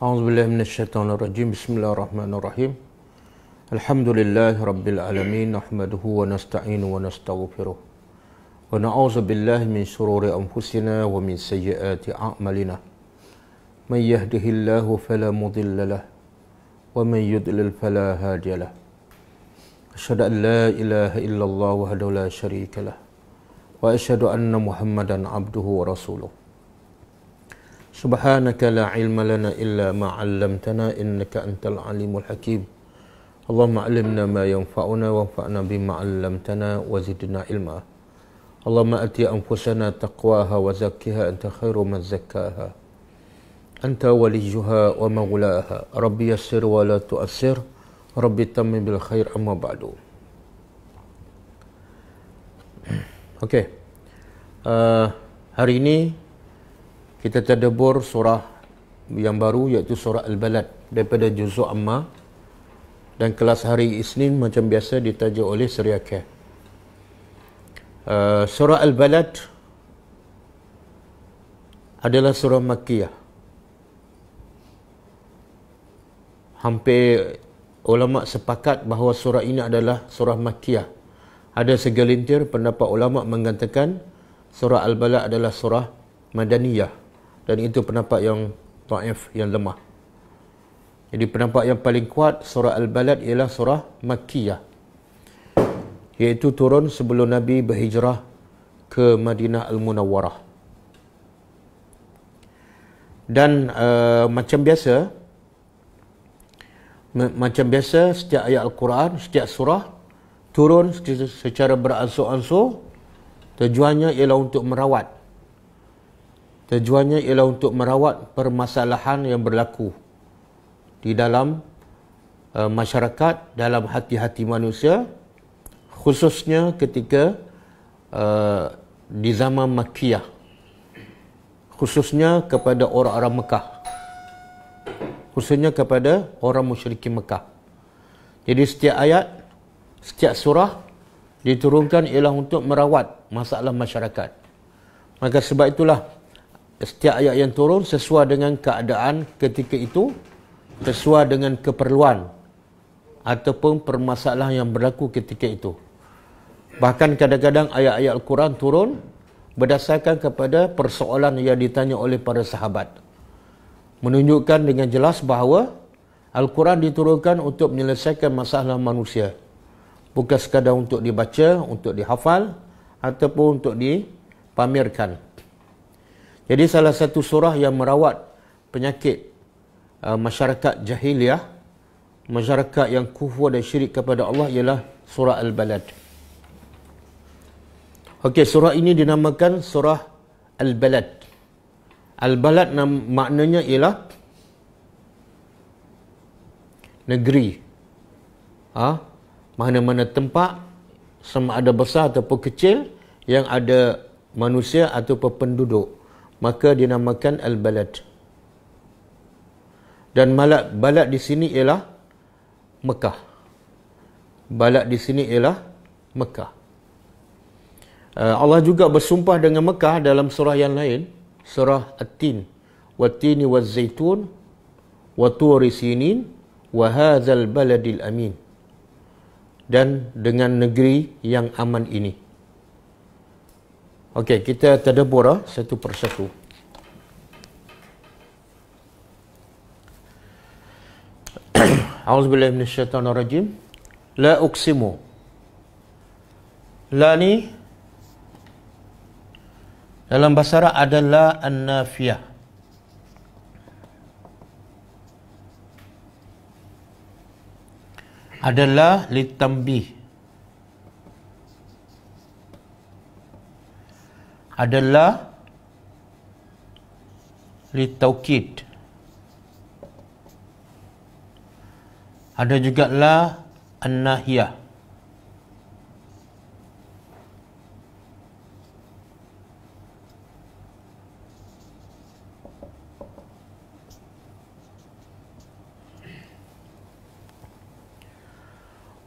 A'udzubillahi minasyaitonirrajim. Bismillahirrahmanirrahim. Alhamdulillahi rabbil alamin, nahmaduhu wa nasta'inu wa nastaghfiruh. Wa na'udzubillahi min shururi anfusina wa min sayyiati a'malina. Man yahdihillahu fala mudilla lahu wa man yudlil fala hadiya lahu. Asyhadu an la ilaha illallah wahdahu la syarika lahu wa asyhadu anna Muhammadan abduhu wa rasuluh. Subhanaka la ilma lana illa ma 'allamtana innaka antal alimul hakim. Allahumma 'allimna ma yanfa'una wanfa'na bima 'allamtana wa zidna ilma. Allahumma ati anfusana taqwaha wa zakkiha anta khairu man zakkaha. Anta waliyuha wa maulaha. Rabbi yassir wa la tu'assir. Rabbi tammim bil khair, amma ba'du. Okey. Hari ini kita tadabbur surah yang baru, iaitu surah Al-Balad daripada juzuk Amma, dan kelas hari Isnin macam biasa ditaja oleh Seriakeh. Surah Al-Balad adalah surah Makkiyah. Hampir ulama sepakat bahawa surah ini adalah surah Makkiyah. Ada segelintir pendapat ulama mengatakan surah Al-Balad adalah surah Madaniyah, dan itu pendapat yang dhaif, yang lemah. Jadi pendapat yang paling kuat surah Al-Balad ialah surah Makkiyah, iaitu turun sebelum Nabi berhijrah ke Madinah Al-Munawwarah. Dan macam biasa setiap ayat Al-Quran, setiap surah turun secara beransur-ansur. Tujuannya ialah untuk merawat permasalahan yang berlaku di dalam masyarakat, dalam hati-hati manusia, khususnya ketika di zaman Makkiyah, khususnya kepada orang-orang Mekah, khususnya kepada orang musyrikin Mekah. Jadi setiap ayat, setiap surah diturunkan ialah untuk merawat masalah masyarakat. Maka sebab itulah setiap ayat yang turun sesuai dengan keadaan ketika itu, sesuai dengan keperluan ataupun permasalahan yang berlaku ketika itu. Bahkan kadang-kadang ayat-ayat Al-Quran turun berdasarkan kepada persoalan yang ditanya oleh para sahabat, menunjukkan dengan jelas bahawa Al-Quran diturunkan untuk menyelesaikan masalah manusia, bukan sekadar untuk dibaca, untuk dihafal ataupun untuk dipamerkan. Jadi salah satu surah yang merawat penyakit masyarakat jahiliyah, masyarakat yang kufur dan syirik kepada Allah, ialah surah Al-Balad. Okey, surah ini dinamakan surah Al-Balad. Al-Balad maknanya ialah negeri. Mana-mana tempat, sama ada besar ataupun kecil, yang ada manusia ataupun penduduk, maka dinamakan Al-Balad. Dan balad di sini ialah Mekah. Balad di sini ialah Mekah. Allah juga bersumpah dengan Mekah dalam surah yang lain, surah At-Tin, Wat-Tini Waz-Zaitun, wa Turi Sinin, wa hadzal baladil amin. Dan dengan negeri yang aman ini. Okey, kita tadabbur satu persatu. A'udzubillahi minasyaitonirrajim. La uqsimu. La ni dalam bahasa Arab adalah an-nafiyah. Adalah litanbih. Adalah litaukid. Ada juga la an-nahiyah.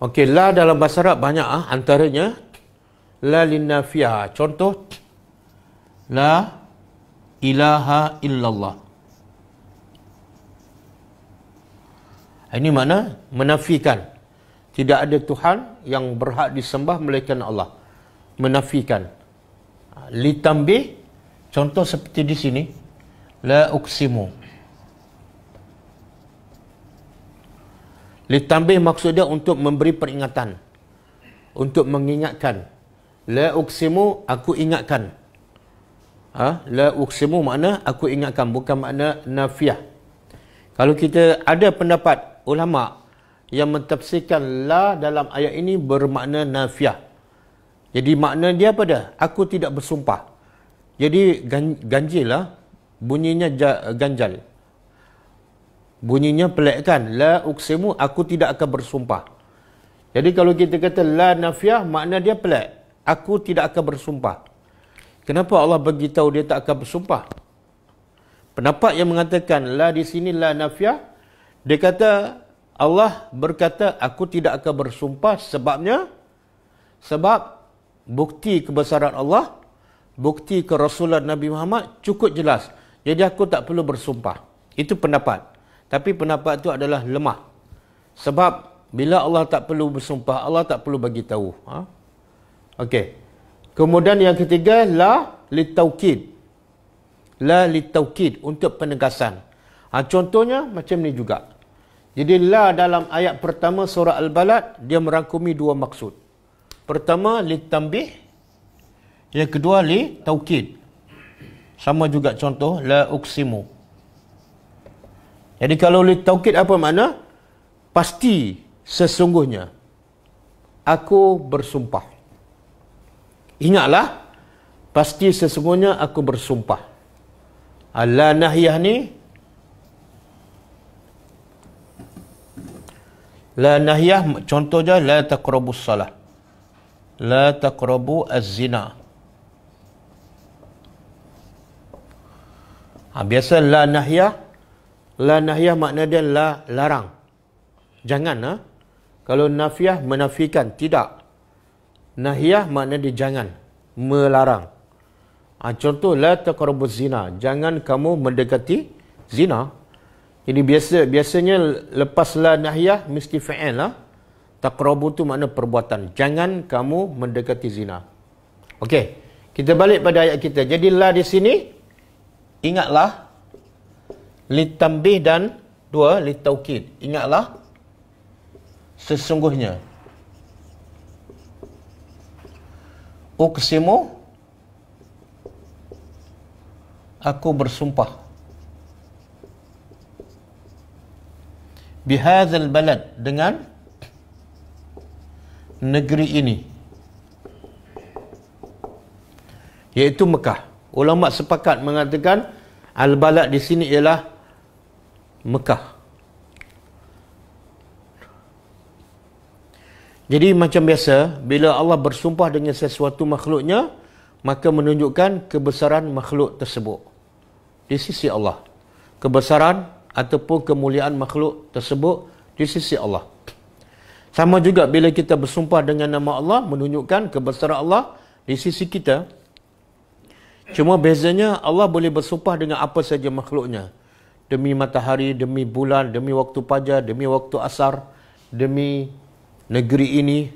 Okey, la dalam bahasa Arab banyak, antaranya la linnafiyah. Contoh, la ilaha illallah. Ini makna menafikan. Tidak ada Tuhan yang berhak disembah melainkan Allah. Menafikan. Litambih, contoh seperti di sini, la uqsimu. Litambih maksudnya untuk memberi peringatan, untuk mengingatkan. La uqsimu, aku ingatkan. La uqsimu makna aku ingatkan, bukan makna nafiah. Kalau kita ada pendapat ulama yang mentafsirkan la dalam ayat ini bermakna nafiah. Jadi makna dia apa dah? Aku tidak bersumpah. Jadi ganjil lah. Bunyinya ganjal. Bunyinya pelik kan? La uqsimu, aku tidak akan bersumpah. Jadi kalau kita kata la nafiah, makna dia pelik. Aku tidak akan bersumpah. Kenapa Allah beritahu dia tak akan bersumpah? Pendapat yang mengatakan la di sini la nafiah, dia kata Allah berkata aku tidak akan bersumpah sebab bukti kebesaran Allah, bukti kerasulan Nabi Muhammad cukup jelas. Jadi aku tak perlu bersumpah. Itu pendapat. Tapi pendapat itu adalah lemah. Sebab bila Allah tak perlu bersumpah, Allah tak perlu bagi tahu. Okey. Kemudian yang ketiga, la litaukid. La litaukid, untuk penegasan. Contohnya macam ni juga. Jadi la dalam ayat pertama surah Al-Balad, dia merangkumi dua maksud. Pertama, litambih. Yang kedua, litaukid. Sama juga contoh, la uqsimu. Jadi kalau litaukid apa makna? Pasti, sesungguhnya. Aku bersumpah. Ingatlah, pasti sesungguhnya aku bersumpah. La nahiyah ni, la nahiyah contohnya la taqrabus salah. La taqrabu az-zina. Biasa la nahiyah makna dia larang. Jangan. Kalau nafiah menafikan, tidak. Nahiyah makna dia jangan, melarang. Contoh la taqrabuz zina, jangan kamu mendekati zina. Jadi biasanya lepas la nahiyah mesti fa'il lah. Taqrabu tu makna perbuatan. Jangan kamu mendekati zina. Okey, kita balik pada ayat kita. Jadi la di sini, ingatlah, litambih dan dua litaukid. Ingatlah, sesungguhnya. Uqsimu, aku bersumpah. Bihadzal balad, dengan negeri ini, iaitu Mekah. Ulama sepakat mengatakan al-balad di sini ialah Mekah. Jadi macam biasa, bila Allah bersumpah dengan sesuatu makhluknya, maka menunjukkan kebesaran makhluk tersebut di sisi Allah. Kebesaran ataupun kemuliaan makhluk tersebut di sisi Allah. Sama juga bila kita bersumpah dengan nama Allah, menunjukkan kebesaran Allah di sisi kita. Cuma bezanya Allah boleh bersumpah dengan apa saja makhluknya. Demi matahari, demi bulan, demi waktu fajar, demi waktu asar, demi negeri ini.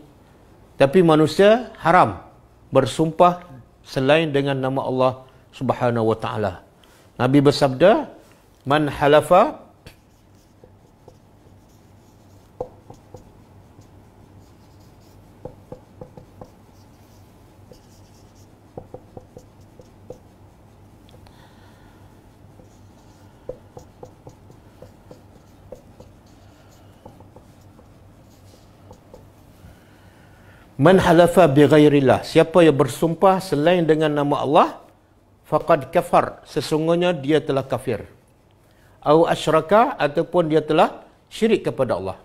Tapi manusia haram bersumpah selain dengan nama Allah Subhanahu wa taala. Nabi bersabda, man halafa Man halafa bi ghairillah, siapa yang bersumpah selain dengan nama Allah, faqad kafar, sesungguhnya dia telah kafir. Au asyraka, ataupun dia telah syirik kepada Allah.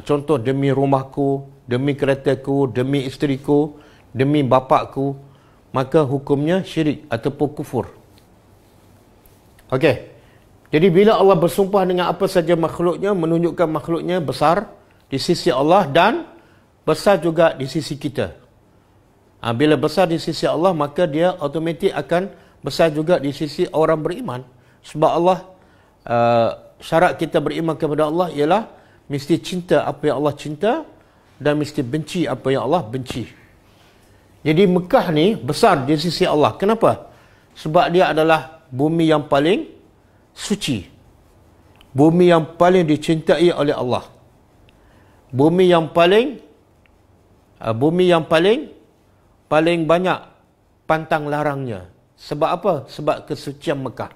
Contoh, demi rumahku, demi keretaku, demi isteriku, demi bapakku, maka hukumnya syirik ataupun kufur. Okey. Jadi bila Allah bersumpah dengan apa saja makhluknya, menunjukkan makhluknya besar di sisi Allah dan besar juga di sisi kita. Bila besar di sisi Allah, maka dia automatik akan besar juga di sisi orang beriman. Sebab Allah syarat kita beriman kepada Allah ialah mesti cinta apa yang Allah cinta dan mesti benci apa yang Allah benci. Jadi Mekah ni besar di sisi Allah. Kenapa? Sebab dia adalah bumi yang paling suci. Bumi yang paling dicintai oleh Allah. Bumi yang paling paling banyak pantang larangnya. Sebab apa? Sebab kesucian Mekah.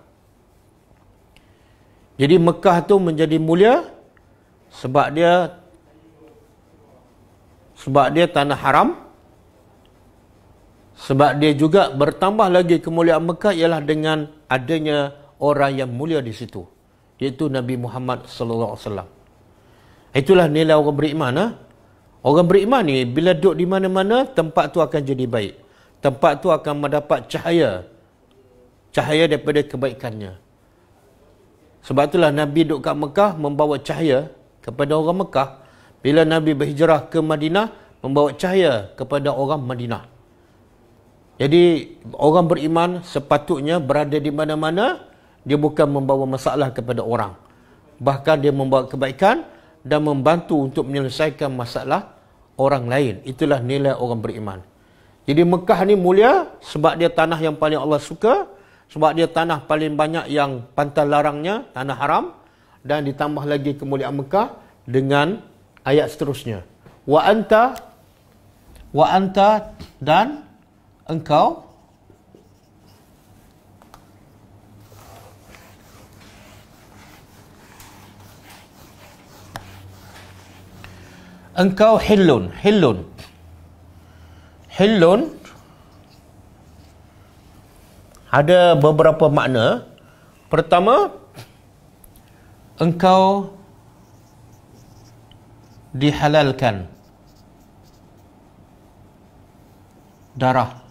Jadi Mekah tu menjadi mulia sebab dia tanah haram. Sebab dia juga bertambah lagi kemuliaan Mekah ialah dengan adanya orang yang mulia di situ, iaitu Nabi Muhammad sallallahu alaihi wasallam. Itulah nilai orang beriman. Orang beriman ni bila duduk di mana-mana, tempat tu akan jadi baik. Tempat tu akan mendapat cahaya daripada kebaikannya. Sebab itulah Nabi duduk kat Mekah membawa cahaya kepada orang Mekah. Bila Nabi berhijrah ke Madinah, membawa cahaya kepada orang Madinah. Jadi orang beriman sepatutnya berada di mana-mana, dia bukan membawa masalah kepada orang. Bahkan dia membawa kebaikan dan membantu untuk menyelesaikan masalah orang lain. Itulah nilai orang beriman. Jadi Mekah ni mulia sebab dia tanah yang paling Allah suka, sebab dia tanah paling banyak yang pantang larangnya, tanah haram, dan ditambah lagi kemuliaan Mekah dengan ayat seterusnya. Wa anta dan engkau hillun ada beberapa makna. Pertama, engkau dihalalkan darah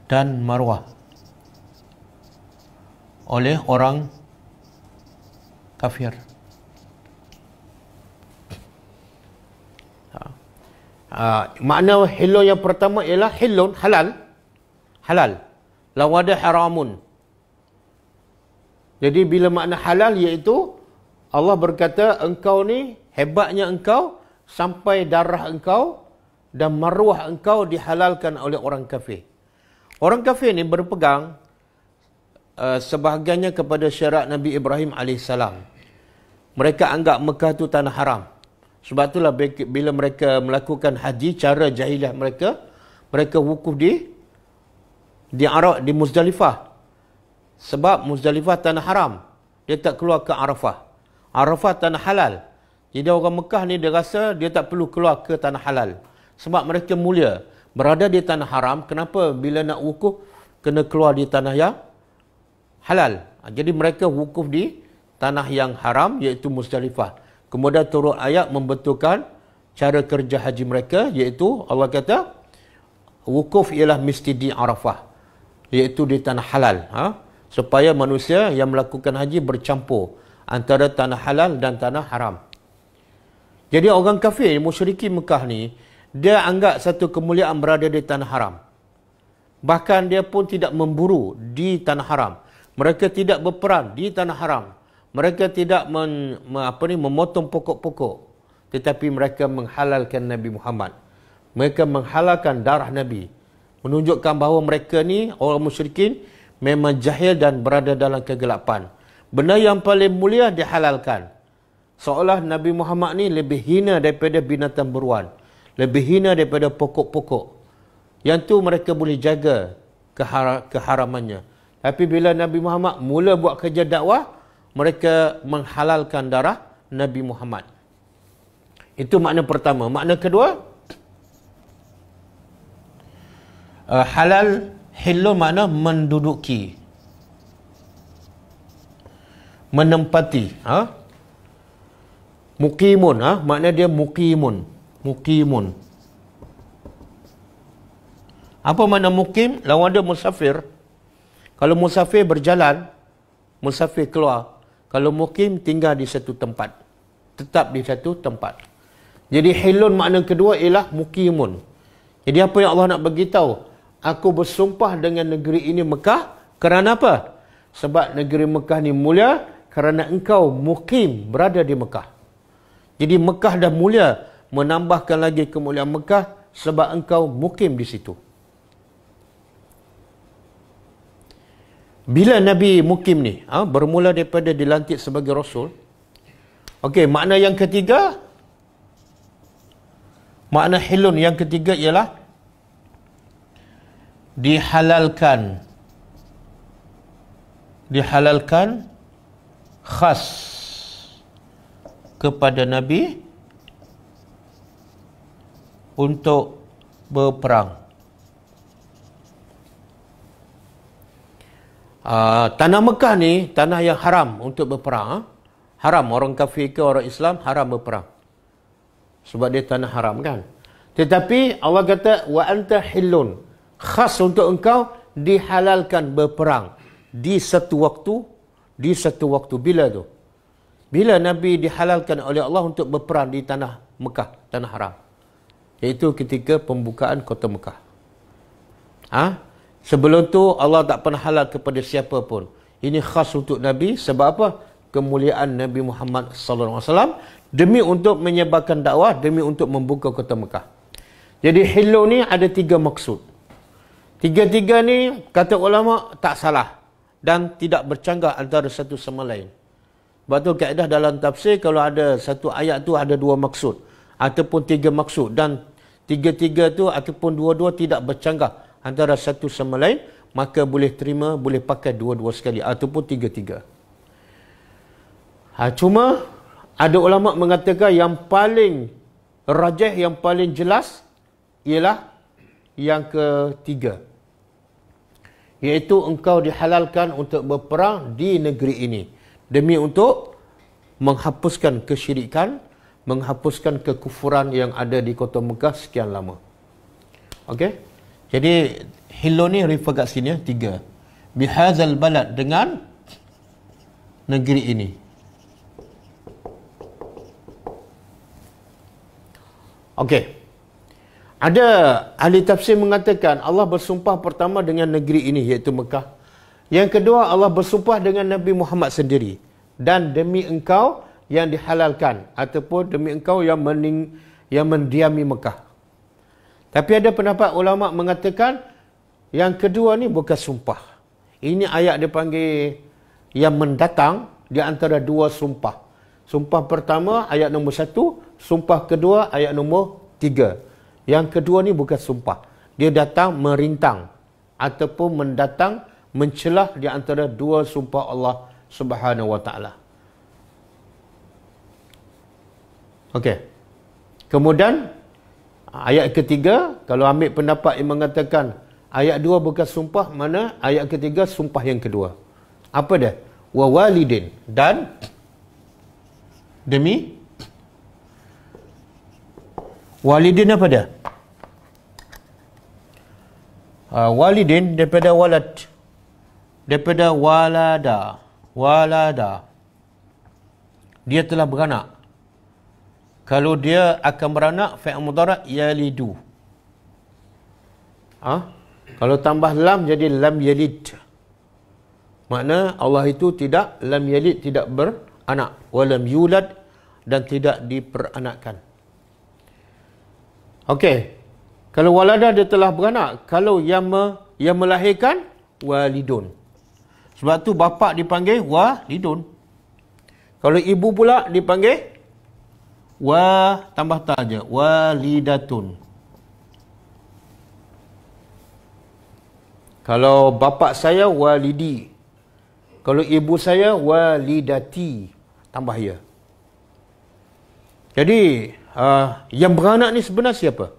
dan maruah oleh orang kafir. Makna hilun yang pertama ialah hilun, halal. Lawada haramun. Jadi bila makna halal iaitu Allah berkata engkau ni, hebatnya engkau sampai darah engkau dan maruah engkau dihalalkan oleh orang kafir. Orang kafir ni berpegang sebahagiannya kepada syariat Nabi Ibrahim AS. Mereka anggap Mekah tu tanah haram. Sebab itulah bila mereka melakukan haji, cara jahiliah mereka wukuf di Muzdalifah. Sebab Muzdalifah tanah haram. Dia tak keluar ke Arafah. Arafah tanah halal. Jadi orang Mekah ni dia rasa dia tak perlu keluar ke tanah halal. Sebab mereka mulia. Berada di tanah haram, kenapa bila nak wukuf kena keluar di tanah yang halal? Jadi mereka wukuf di tanah yang haram iaitu Muzdalifah. Kemudian turun ayat membetulkan cara kerja haji mereka, iaitu Allah kata wukuf ialah mesti di Arafah, iaitu di tanah halal. Supaya manusia yang melakukan haji bercampur antara tanah halal dan tanah haram. Jadi orang kafir, musyrikin Mekah ni, dia anggap satu kemuliaan berada di tanah haram. Bahkan dia pun tidak memburu di tanah haram. Mereka tidak berperang di tanah haram. Mereka tidak memotong pokok-pokok. Tetapi mereka menghalalkan Nabi Muhammad. Mereka menghalalkan darah Nabi. Menunjukkan bahawa mereka ni, orang musyrikin, memang jahil dan berada dalam kegelapan. Benda yang paling mulia dihalalkan. Seolah Nabi Muhammad ni lebih hina daripada binatang buruan. Lebih hina daripada pokok-pokok. Yang tu mereka boleh jaga keharamannya. Tapi bila Nabi Muhammad mula buat kerja dakwah, mereka menghalalkan darah Nabi Muhammad. Itu makna pertama. Makna kedua, halal, hilul makna menduduki, menempati. Muqimun, makna dia muqimun. Muqimun. Apa makna muqim? Lawan dia musafir. Kalau musafir berjalan, musafir keluar. Kalau muqim tinggal di satu tempat. Tetap di satu tempat. Jadi hilun makna kedua ialah muqimun. Jadi apa yang Allah nak beritahu? Aku bersumpah dengan negeri ini Mekah, Kerana apa? Sebab negeri Mekah ni mulia kerana engkau mukim, berada di Mekah. Jadi Mekah dah mulia, menambahkan lagi kemuliaan Mekah sebab engkau mukim di situ. Bila Nabi mukim ni, bermula daripada dilantik sebagai Rasul. Okey, makna yang ketiga, makna hilun yang ketiga ialah dihalalkan khas kepada Nabi untuk berperang. Tanah Mekah ni tanah yang haram untuk berperang. Haram, orang kafir ke orang Islam haram berperang. Sebab dia tanah haram kan. Tetapi Allah kata wa anta hillun, khas untuk engkau dihalalkan berperang di satu waktu. Bila tu? Bila Nabi dihalalkan oleh Allah untuk berperang di tanah Mekah, tanah haram. Iaitu ketika pembukaan kota Mekah. Sebelum tu Allah tak pernah halal kepada siapa pun. Ini khas untuk Nabi sebab apa? Kemuliaan Nabi Muhammad sallallahu alaihi wasallam demi untuk menyebarkan dakwah, demi untuk membuka kota Mekah. Jadi hilul ni ada 3 maksud. Tiga-tiga ni kata ulama tak salah dan tidak bercanggah antara satu sama lain. Sebab tu kaedah dalam tafsir, kalau ada satu ayat tu ada 2 maksud ataupun 3 maksud dan tiga-tiga tu ataupun dua-dua tidak bercanggah antara satu sama lain, maka boleh terima, boleh pakai dua-dua sekali ataupun tiga-tiga. Cuma ada ulama mengatakan yang paling rajih, yang paling jelas ialah yang ketiga, iaitu engkau dihalalkan untuk berperang di negeri ini demi untuk menghapuskan kesyirikan, menghapuskan kekufuran yang ada di kota Mekah sekian lama. Okey? Jadi hilul ni refer kat sini 3. Bihadzal balad, dengan negeri ini. Okey. Ada ahli tafsir mengatakan Allah bersumpah pertama dengan negeri ini, iaitu Mekah. Yang kedua, Allah bersumpah dengan Nabi Muhammad sendiri. Dan demi engkau yang dihalalkan, ataupun demi engkau yang mendiami Mekah. Tapi ada pendapat ulama mengatakan yang kedua ni bukan sumpah. Ini ayat dia panggil yang mendatang di antara 2 sumpah. Sumpah pertama ayat nombor 1, sumpah kedua ayat nombor 3. Yang kedua ni bukan sumpah. Dia datang merintang ataupun mendatang mencelah di antara 2 sumpah Allah Subhanahu wa taala. Okey. Kemudian ayat ketiga, kalau ambil pendapat yang mengatakan ayat 2 bukan sumpah, mana ayat ketiga sumpah yang kedua. Apa dia? Wa walidin, dan demi walidin. Apa dia? Walidin daripada walad, daripada walada. Dia telah beranak. Kalau dia akan beranak, fi'il mudhari' yalidu. Kalau tambah lam jadi lam yalid. Makna Allah itu tidak lam yalid, tidak beranak, walam yulad, dan tidak diperanakkan. Okey. Kalau walada dia telah beranak, kalau yang melahirkan walidun. Sebab tu bapa dipanggil walidun. Kalau ibu pula dipanggil tambah ta je, walidatun. Kalau bapa saya walidi. Kalau ibu saya walidati, tambah ya. Jadi yang beranak ni sebenar siapa?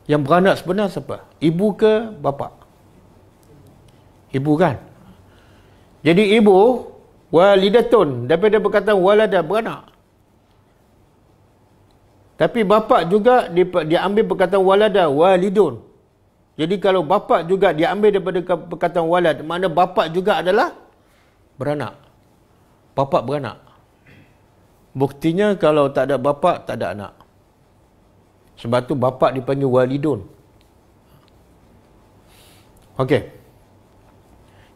Yang beranak sebenar siapa? Ibu ke bapa? Ibu kan? Jadi ibu walidatun, daripada perkataan walada, beranak. Tapi bapa juga dia ambil perkataan walada, walidun. Jadi kalau bapa juga dia ambil daripada perkataan walad, makna bapa juga adalah beranak. Bapa beranak. Buktinya kalau tak ada bapa, tak ada anak. Sebab tu bapa dipanggil walidun. Okey.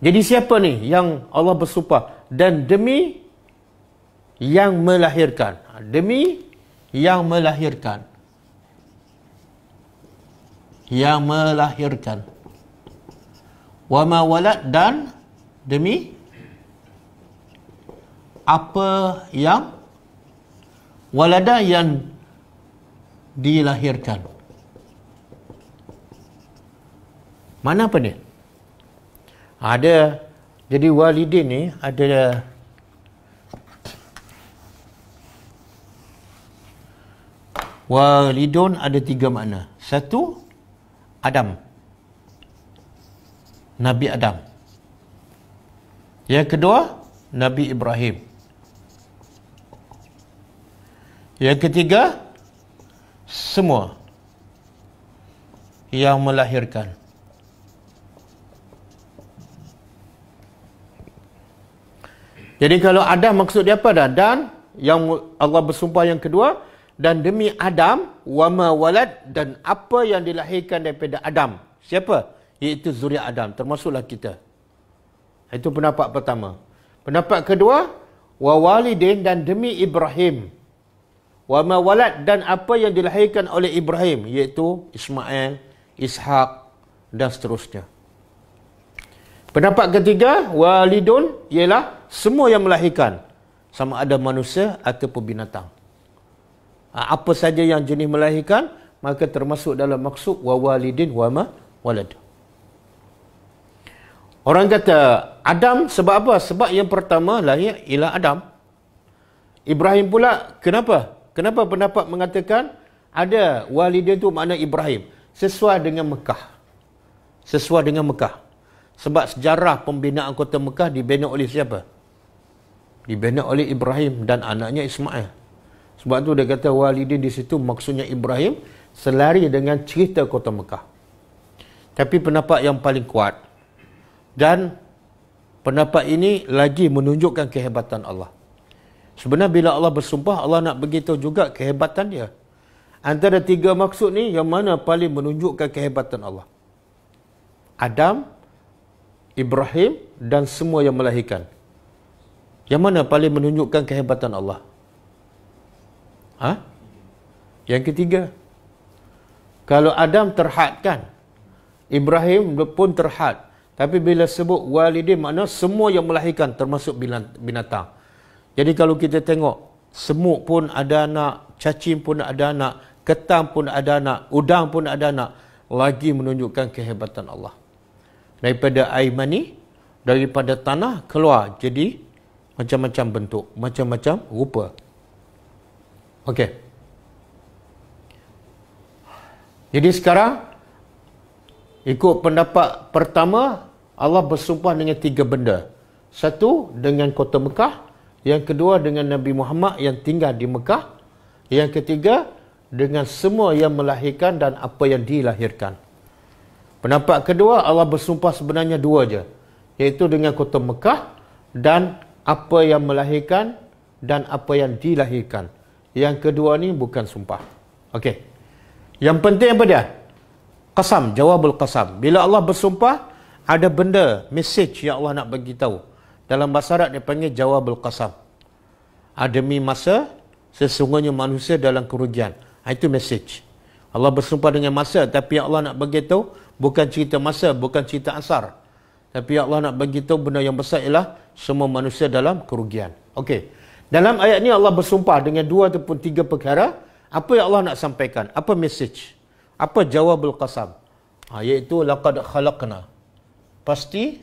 Jadi siapa ni yang Allah bersumpah? Dan demi yang melahirkan. Demi yang melahirkan. Yang melahirkan. Wa ma walad, dan demi apa yang walada, yang dilahirkan. Mana apa ni? Ada, jadi walidin ni ada walidun ada 3 makna. Satu, Adam. Nabi Adam. Yang kedua, Nabi Ibrahim. Yang ketiga, semua yang melahirkan. Jadi kalau Adam maksud dia apa dah? Dan yang Allah bersumpah yang kedua, dan demi Adam, wa ma walad, dan apa yang dilahirkan daripada Adam. Siapa? Iaitu zuriat Adam, termasuklah kita. Itu pendapat pertama. Pendapat kedua, wa walidin, dan demi Ibrahim. Wa ma walad, dan apa yang dilahirkan oleh Ibrahim, iaitu Ismail, Ishak, dan seterusnya. Pendapat ketiga, walidun, ialah semua yang melahirkan, sama ada manusia ataupun binatang. Apa saja yang jenis melahirkan, maka termasuk dalam maksud wa walidin wa ma walad. Orang kata Adam sebab apa? Sebab yang pertama lahir ialah Adam. Ibrahim pula, kenapa? Kenapa pendapat mengatakan ada walidin tu makna Ibrahim? Sesuai dengan Mekah. Sesuai dengan Mekah. Sebab sejarah pembinaan kota Mekah dibina oleh siapa? Dibina oleh Ibrahim dan anaknya Ismail. Sebab tu dia kata walidin di situ maksudnya Ibrahim, selari dengan cerita kota Mekah. Tapi pendapat yang paling kuat, dan pendapat ini lagi menunjukkan kehebatan Allah. Sebenarnya bila Allah bersumpah, Allah nak beritahu juga kehebatan dia. Antara 3 maksud ni, yang mana paling menunjukkan kehebatan Allah? Adam, Ibrahim, dan semua yang melahirkan. Yang mana paling menunjukkan kehebatan Allah? Yang ketiga. Kalau Adam terhad kan, Ibrahim pun terhad. Tapi bila sebut walidin, makna semua yang melahirkan, termasuk binatang. Jadi kalau kita tengok, semut pun ada anak, cacing pun ada anak, ketam pun ada anak, udang pun ada anak. Lagi menunjukkan kehebatan Allah. Daripada air mani, daripada tanah keluar jadi macam-macam bentuk, macam-macam rupa. Okey. Jadi sekarang ikut pendapat pertama, Allah bersumpah dengan 3 benda. Satu, dengan kota Mekah. Yang kedua, dengan Nabi Muhammad yang tinggal di Mekah. Yang ketiga, dengan semua yang melahirkan dan apa yang dilahirkan. Pendapat kedua, Allah bersumpah sebenarnya 2 je. Iaitu dengan kota Mekah dan apa yang melahirkan dan apa yang dilahirkan. Yang kedua ni bukan sumpah. Okey. Yang penting apa dia? Qasam, jawabul qasam. Bila Allah bersumpah, ada benda, message yang Allah nak bagi tahu. Dalam bahasa Arab dia panggil jawabul qasam. Demi masa, sesungguhnya manusia dalam kerugian. Itu message. Allah bersumpah dengan masa, tapi yang Allah nak bagi tahu bukan cerita masa, bukan cerita asar. Tapi yang Allah nak bagi tahu benda yang besar ialah semua manusia dalam kerugian. Okey. Dalam ayat ni Allah bersumpah dengan 2 ataupun 3 perkara. Apa yang Allah nak sampaikan? Apa message? Apa jawabul qasam? Iaitu laqad khalaqna. Pasti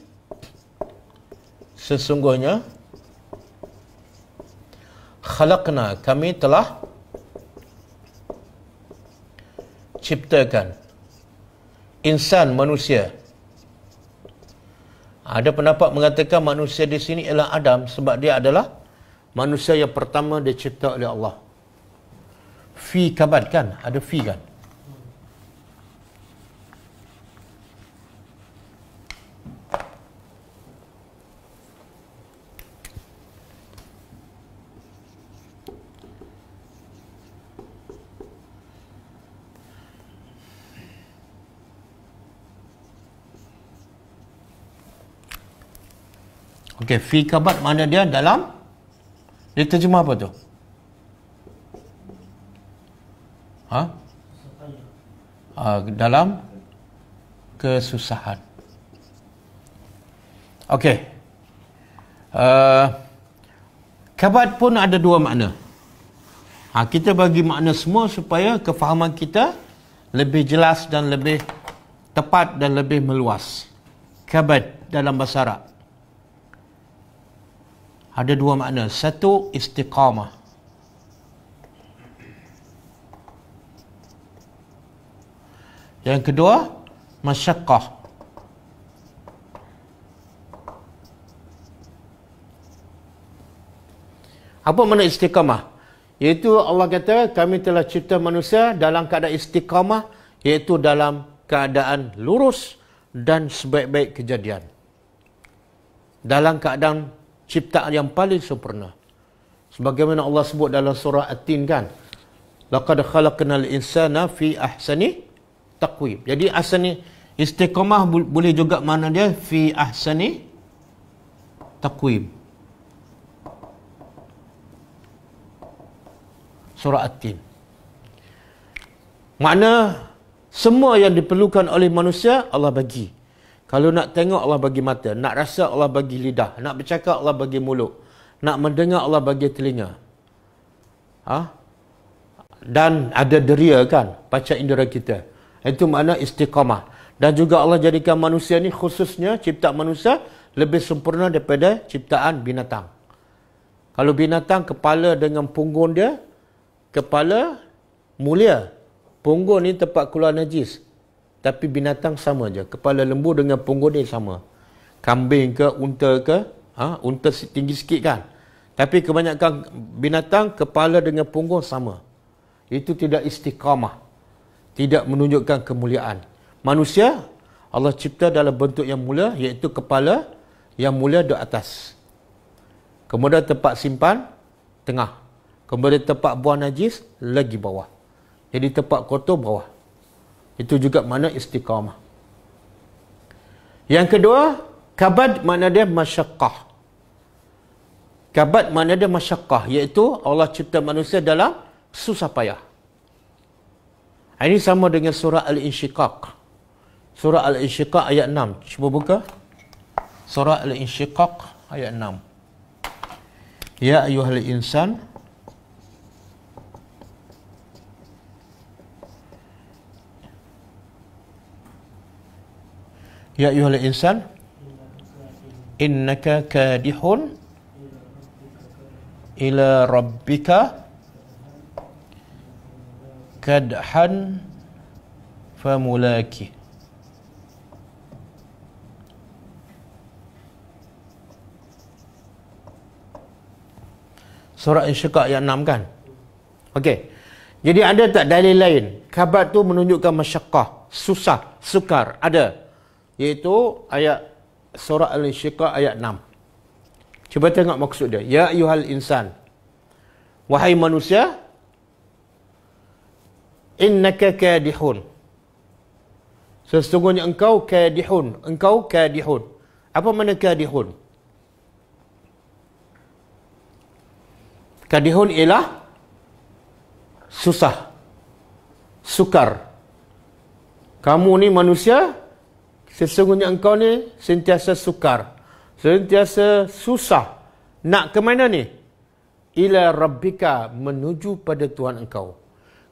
sesungguhnya khalaqna, kami telah ciptakan insan, manusia. Ada pendapat mengatakan manusia di sini ialah Adam sebab dia adalah manusia yang pertama dicipta oleh Allah. Fi kabad kan? Ada fi kan? Okey, fi kabad mana dia dalam, dia terjemah apa tu? Dalam kesusahan. Okey. Kabad pun ada dua makna. Kita bagi makna semua supaya kefahaman kita lebih jelas dan lebih tepat dan lebih meluas. Kabad dalam bahasa Arab ada dua makna. Satu, istiqamah. Yang kedua, masyaqqah. Apa makna istiqamah? Iaitu Allah kata kami telah cipta manusia dalam keadaan istiqamah, iaitu dalam keadaan lurus dan sebaik-baik kejadian. Dalam keadaan ciptaan yang paling sempurna. Sebagaimana Allah sebut dalam surah At-Tin kan. Laqad khalaqnal insana fi ahsani taqwim. Jadi ahsani istiqamah boleh juga makna dia fi ahsani taqwim. Surah At-Tin. Makna semua yang diperlukan oleh manusia Allah bagi. Kalau nak tengok Allah bagi mata, nak rasa Allah bagi lidah, nak bercakap Allah bagi mulut, nak mendengar Allah bagi telinga. Dan ada deria kan, panca indera kita. Itu makna istiqamah. Dan juga Allah jadikan manusia ni, khususnya ciptaan manusia lebih sempurna daripada ciptaan binatang. Kalau binatang kepala dengan punggung dia, kepala mulia, punggung ni tempat keluar najis. Tapi binatang sama je, kepala lembu dengan punggung dia sama. Kambing ke, unta ke, unta tinggi sikit kan. Tapi kebanyakan binatang kepala dengan punggung sama. Itu tidak istiqamah, tidak menunjukkan kemuliaan. Manusia Allah cipta dalam bentuk yang mulia, iaitu kepala yang mulia di atas. Kemudian tempat simpan tengah. Kemudian tempat buang najis lagi bawah. Jadi tempat kotor bawah. Itu juga makna istiqamah. Yang kedua, kabad makna dia masyaqqah. Kabad makna dia masyaqqah, iaitu Allah cipta manusia dalam susah payah. Ini sama dengan surah Al-Insyiqaq. Surah Al-Insyiqaq ayat 6. Cuba buka. Surah Al-Insyiqaq ayat 6. Ya ayyuhal insan, ya ayyuhal insan, innaka kadihun ila rabbika kadhan famulaki. Surah Insyiqaq ayat 6 kan? Okey. Jadi ada tak dalil lain? Kabad tu menunjukkan masyaqqah, susah, sukar. Ada. Iaitu ayat surah Al-Insyiqaq ayat 6. Cuba tengok maksud dia. Ya ayyuhal insan. Wahai manusia, innaka kadihun. Sesungguhnya engkau kadihun. Engkau kadihun. Apa makna kadihun? Kadihun ialah susah, sukar. Kamu ni manusia, sesungguhnya engkau ni sentiasa sukar, sentiasa susah. Nak ke mana ni? Ila rabbika, menuju pada Tuhan engkau.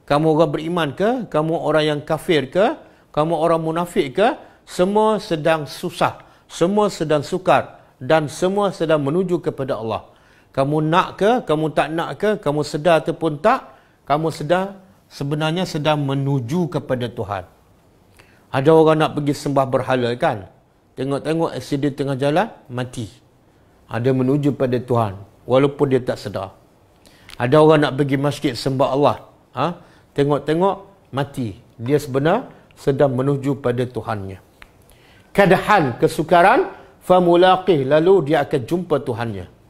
Kamu orang beriman ke? Kamu orang yang kafir ke? Kamu orang munafik ke? Semua sedang susah, semua sedang sukar, dan semua sedang menuju kepada Allah. Kamu nak ke? Kamu tak nak ke? Kamu sedar ataupun tak? Kamu sedar sebenarnya sedang menuju kepada Tuhan. Ada orang nak pergi sembah berhala kan? Tengok-tengok aksiden tengah jalan, mati. Ada menuju pada Tuhan, walaupun dia tak sedar. Ada orang nak pergi masjid sembah Allah. Tengok-tengok, mati. Dia sebenar sedang menuju pada Tuhannya. Kadhan, kesukaran, famulaqih, lalu dia akan jumpa Tuhannya.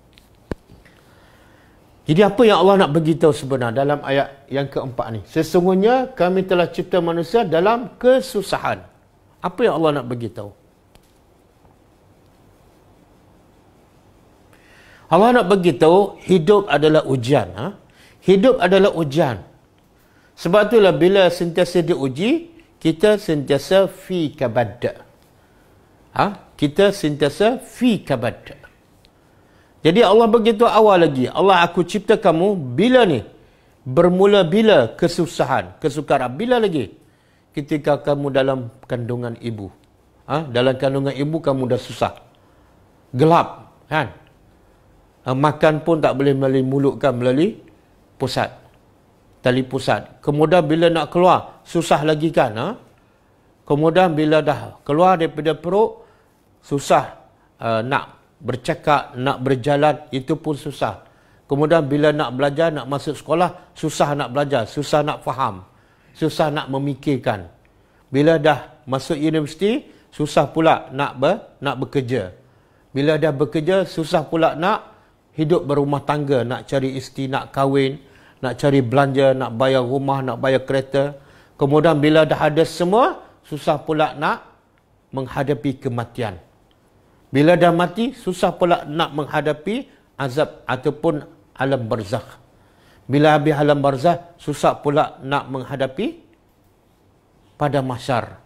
Jadi apa yang Allah nak beritahu sebenar dalam ayat yang keempat ni? Sesungguhnya kami telah cipta manusia dalam kesusahan. Apa yang Allah nak beritahu? Allah nak beritahu hidup adalah ujian. Hidup adalah ujian. Sebab itulah bila sentiasa diuji, kita sentiasa fi kabad. Kita sentiasa fi kabad. Jadi Allah begitu awal lagi. Allah, aku cipta kamu bila ni? Bermula bila kesusahan, kesukaran? Bila lagi? Ketika kamu dalam kandungan ibu. Dalam kandungan ibu kamu dah susah. Gelap, kan? Makan pun tak boleh melalui mulut kan, melalui pusat. Tali pusat. Kemudian bila nak keluar, susah lagi kan? Kemudian bila dah keluar daripada perut, susah nak bercakap, nak berjalan, itu pun susah. Kemudian bila nak belajar, nak masuk sekolah, susah nak belajar, susah nak faham, susah nak memikirkan. Bila dah masuk universiti, susah pula nak bekerja. Bila dah bekerja, susah pula nak hidup berumah tangga, nak cari isteri, nak kahwin, nak cari belanja, nak bayar rumah, nak bayar kereta. Kemudian bila dah ada semua, susah pula nak menghadapi kematian. Bila dah mati, susah pula nak menghadapi azab ataupun alam barzakh. Bila habis alam barzakh, susah pula nak menghadapi pada mahsyar.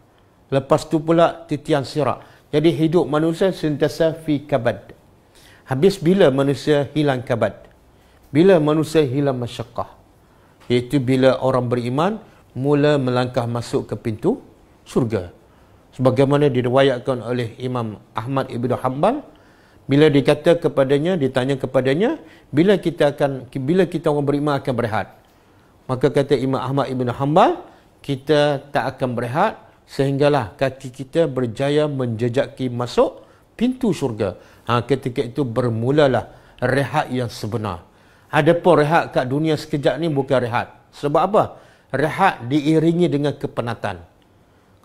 Lepas tu pula titian sirat. Jadi hidup manusia sentiasa fi kabad. Habis bila manusia hilang kabad? Bila manusia hilang masyaqqah? Iaitu bila orang beriman mula melangkah masuk ke pintu syurga. Sebagaimana diriwayatkan oleh Imam Ahmad Ibn Hanbal, bila ditanya kepadanya, bila kita orang beriman akan berehat? Maka kata Imam Ahmad Ibn Hanbal, kita tak akan berehat sehinggalah kaki kita berjaya menjejaki masuk pintu syurga. Ketika itu bermulalah rehat yang sebenar. Adapun rehat kat dunia sekejap ni bukan rehat. Sebab apa? Rehat diiringi dengan kepenatan.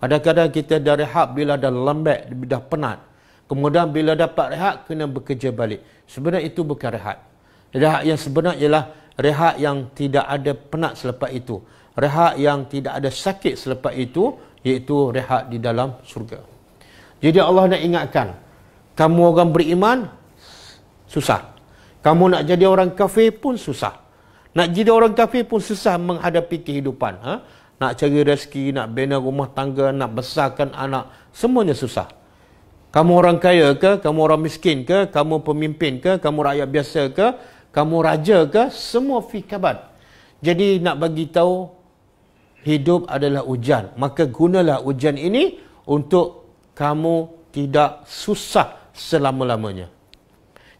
Kadang-kadang kita dah rehat bila dah lambat, dah penat. Kemudian bila dapat rehat, kena bekerja balik. Sebenarnya itu bukan rehat. Rehat yang sebenar ialah rehat yang tidak ada penat selepas itu. Rehat yang tidak ada sakit selepas itu, iaitu rehat di dalam syurga. Jadi Allah nak ingatkan, kamu orang beriman, susah. Kamu nak jadi orang kafir pun susah. Nak jadi orang kafir pun susah menghadapi kehidupan. Nak cari rezeki, nak bina rumah tangga, nak besarkan anak, semuanya susah. Kamu orang kaya ke, kamu orang miskin ke, kamu pemimpin ke, kamu rakyat biasa ke, kamu raja ke, semua fi kabad. Jadi nak bagi tahu hidup adalah ujian. Maka gunalah ujian ini untuk kamu tidak susah selama-lamanya.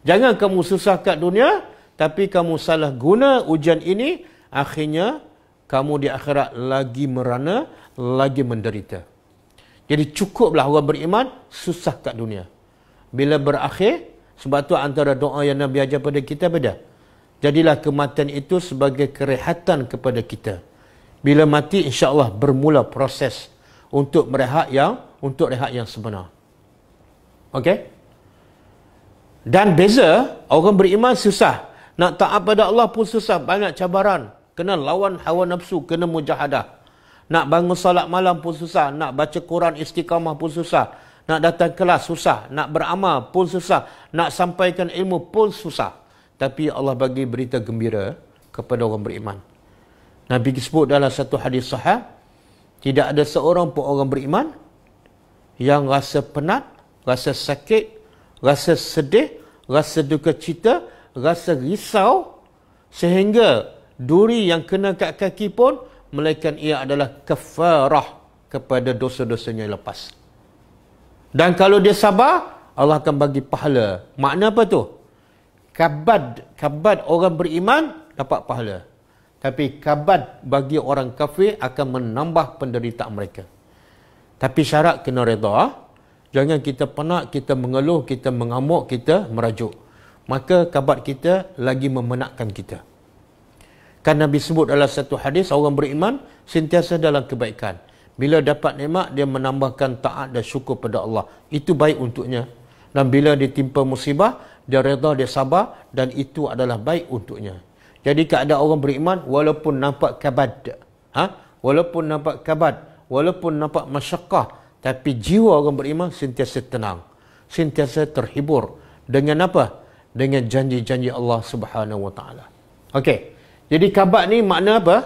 Jangan kamu susah kat dunia, tapi kamu salah guna ujian ini, akhirnya kamu di akhirat lagi merana, lagi menderita. Jadi cukuplah orang beriman susah kat dunia. Bila berakhir, sebab tu antara doa yang Nabi ajar pada kita beda. Jadilah kematian itu sebagai kerehatan kepada kita. Bila mati, insya-Allah bermula proses untuk rehat yang sebenar. Okey? Dan beza, orang beriman susah. Nak taat pada Allah pun susah. Banyak cabaran. Kena lawan hawa nafsu. Kena mujahadah. Nak bangun salat malam pun susah. Nak baca Quran istiqamah pun susah. Nak datang kelas susah. Nak beramal pun susah. Nak sampaikan ilmu pun susah. Tapi Allah bagi berita gembira kepada orang beriman. Nabi sebut dalam satu hadis sahih, tidak ada seorang pun orang beriman yang rasa penat, rasa sakit, rasa sedih, rasa duka cita, rasa risau, sehingga duri yang kena kat kaki pun, melainkan ia adalah kafarah kepada dosa-dosanya yang lepas. Dan kalau dia sabar, Allah akan bagi pahala. Makna apa tu? Kabad orang beriman dapat pahala. Tapi kabad bagi orang kafir akan menambah penderitaan mereka. Tapi syarat kena redha. Jangan kita penat, kita mengeluh, kita mengamuk, kita merajuk. Maka kabad kita lagi memenatkan kita. Kan Nabi sebut dalam satu hadis, orang beriman sentiasa dalam kebaikan. Bila dapat nikmat, dia menambahkan taat dan syukur pada Allah. Itu baik untuknya. Dan bila ditimpa musibah, dia redha, dia sabar, dan itu adalah baik untuknya. Jadi keadaan orang beriman, walaupun nampak kabad, walaupun nampak kabad, walaupun nampak masyaqqah, tapi jiwa orang beriman sentiasa tenang, sentiasa terhibur. Dengan apa? dengan janji-janji Allah Subhanahu Wa Taala. Okey. Jadi kabat ni makna apa?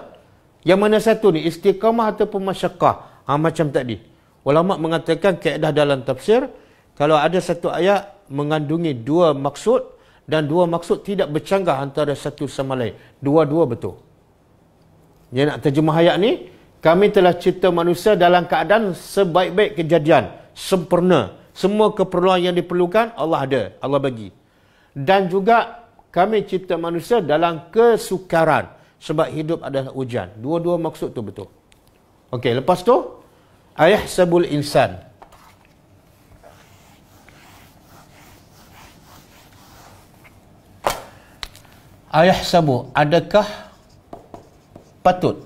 Yang mana satu ni, istiqamah ataupun masyaqqah? Macam tadi. Ulama mengatakan kaedah dalam tafsir, kalau ada satu ayat mengandungi dua maksud dan dua maksud tidak bercanggah antara satu sama lain. Dua-dua betul. Dia nak terjemah ayat ni, kami telah cipta manusia dalam keadaan sebaik-baik kejadian, sempurna. Semua keperluan yang diperlukan Allah ada, Allah bagi. Dan juga kami cipta manusia dalam kesukaran, sebab hidup adalah ujian. Dua-dua maksud tu betul. Okey, lepas tu ayahsabul insan. Ayahsabu, adakah patut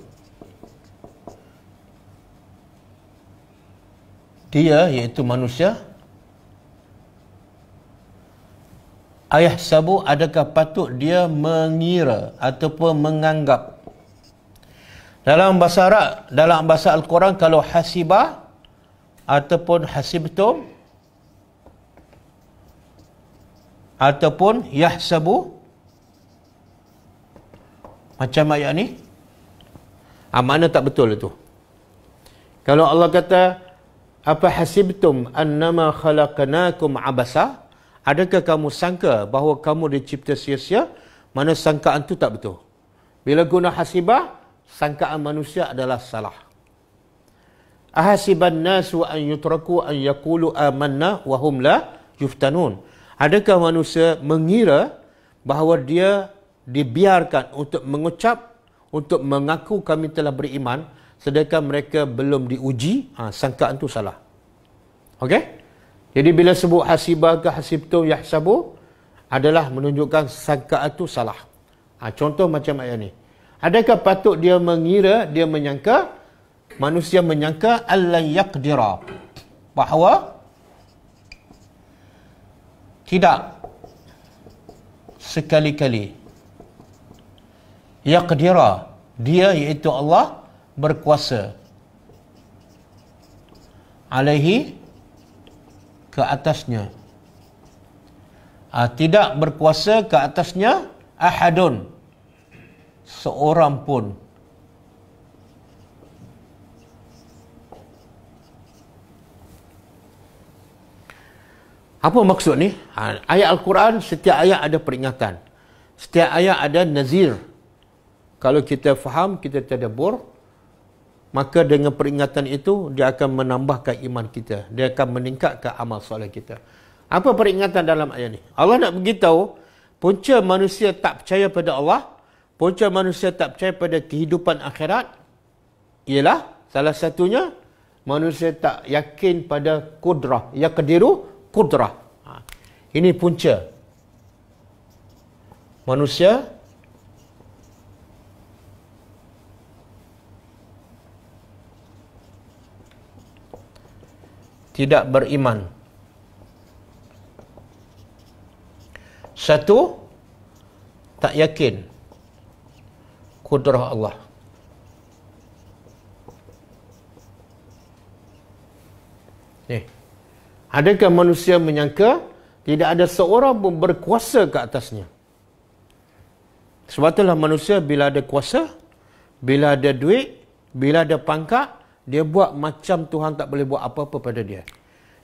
dia, iaitu manusia, ayahsabu, adakah patut dia mengira ataupun menganggap. Dalam bahasa Arab, dalam bahasa Al-Quran, kalau hasibah ataupun hasibtum ataupun yahsabu, macam ayat ni, mana tak betul itu. Kalau Allah kata, apa hasibtum annama khalaqnakum abasa, adakah kamu sangka bahawa kamu dicipta sia-sia? Mana sangkaan itu tak betul. Bila guna hasibah, sangkaan manusia adalah salah. Ahasiban nasu an yutraku an yaqulu amanna wa hum la yuftanun. Adakah manusia mengira bahawa dia dibiarkan untuk mengucap, untuk mengaku kami telah beriman, sedangkan mereka belum diuji? Sangkaan itu salah. Okey? Jadi bila sebut hasibah ke hasibtum yahsabu, adalah menunjukkan sangkaan itu salah. Contoh macam ayat ni. Adakah patut dia mengira, dia menyangka, manusia menyangka allan yaqdira, bahawa tidak sekali-kali yaqdira, dia iaitu Allah berkuasa, alaihi, ke atasnya, tidak berkuasa ke atasnya, ahadun, seorang pun. Apa maksud ni? Ayat Al-Quran, setiap ayat ada peringatan, setiap ayat ada nazir. Kalau kita faham, kita tadabbur, maka dengan peringatan itu dia akan menambahkan iman kita, dia akan meningkatkan amal soleh kita. Apa peringatan dalam ayat ni? Allah nak beritahu punca manusia tak percaya pada Allah, punca manusia tak percaya pada kehidupan akhirat ialah salah satunya manusia tak yakin pada kudrah, yaqdiru kudrah. Ini punca manusia tidak beriman. Satu, tak yakin kudrah Allah. Adakah manusia menyangka tidak ada seorang pun berkuasa ke atasnya? Sebab itulah manusia bila ada kuasa, bila ada duit, bila ada pangkat, dia buat macam Tuhan tak boleh buat apa-apa pada dia.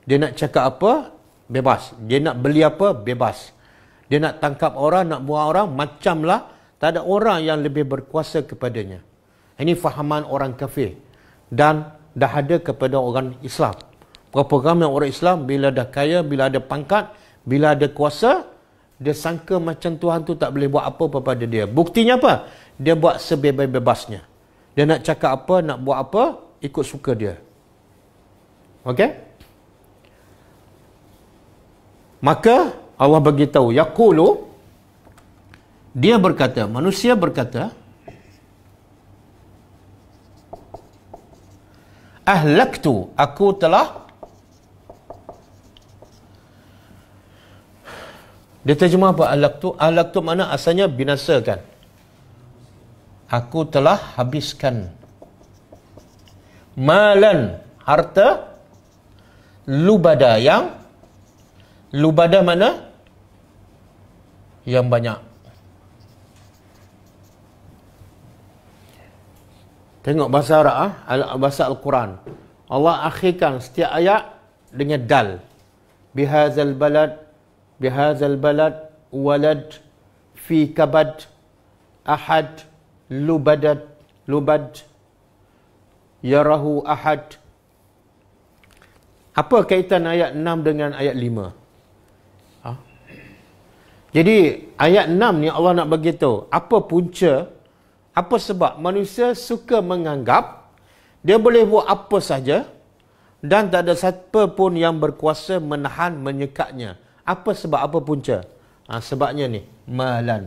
Dia nak cakap apa, bebas. Dia nak beli apa, bebas. Dia nak tangkap orang, nak buang orang, macamlah. Tak ada orang yang lebih berkuasa kepadanya. Ini fahaman orang kafir. Dan dah ada kepada orang Islam. Berapa ramai orang Islam, bila dah kaya, bila ada pangkat, bila ada kuasa, dia sangka macam Tuhan tu tak boleh buat apa-apa pada dia. Buktinya apa? Dia buat sebebas-bebasnya. Dia nak cakap apa, nak buat apa, ikut suka dia. Okey? Maka Allah beritahu, yaqulu, dia berkata, manusia berkata, ahlaktu, aku telah, dia terjemah apa ahlaktu? Ahlaktu mana asalnya binasakan. Aku telah habiskan malan, harta, lubada, yang lubada mana? yang banyak. Tengok bahasa Arab, bahasa Al-Quran. Allah akhirkan setiap ayat dengan dal. Bihazal balad, walad, fi kabad, ahad, lubad, yarahu ahad. Apa kaitan ayat 6 dengan ayat 5? Jadi ayat 6 ni Allah nak bagi tahu apa punca, apa sebab manusia suka menganggap dia boleh buat apa saja dan tak ada siapa pun yang berkuasa menahan, menyekatnya. Apa sebab, apa punca? Sebabnya ni, malan.